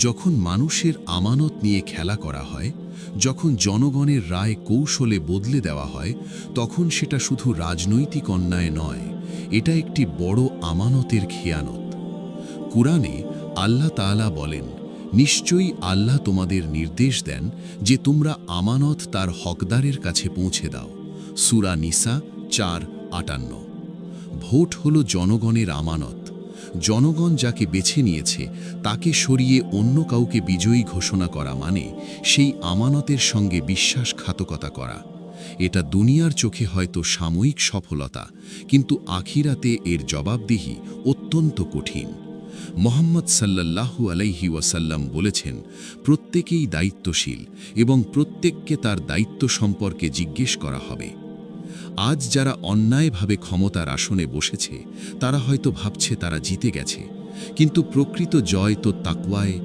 যখন মানুষের আমানত নিয়ে খেলা করা হয়, যখন জনগণের রায় কৌশলে বদলে দেওয়া হয়, তখন সেটা শুধু রাজনৈতিক অন্যায় নয়, এটা একটি বড় আমানতের খেয়ানত। কুরআনে আল্লাহ তাআলা বলেন, নিশ্চয়ই আল্লাহ তোমাদের নির্দেশ দেন যে তোমরা আমানত তার হকদারের কাছে পৌঁছে দাও। সূরা নিসা 4:58। ভোট হলো জনগণের আমানত। জনগণ যাকে বেছে নিয়েছে তাকে সরিয়ে অন্য কাউকে বিজয়ী ঘোষণা করা মানে সেই আমানতের সঙ্গে বিশ্বাসঘাতকতা করা। এটা দুনিয়ার চোখে হয়তো সাময়িক সফলতা, কিন্তু আখিরাতে এর জবাবদিহি অত্যন্ত কঠিন। মুহাম্মদ সাল্লাল্লাহু আলাইহি ওয়াসাল্লাম বলেছেন, প্রত্যেকেই দায়িত্বশীল এবং প্রত্যেককে তার দায়িত্ব সম্পর্কে জিজ্ঞেস করা হবে। আজ যারা অন্যায়ভাবে ক্ষমতার আসনে বসেছে তারা হয়তো ভাবছে তারা জিতে গেছে, কিন্তু প্রকৃত জয় তো তাকওয়ায়,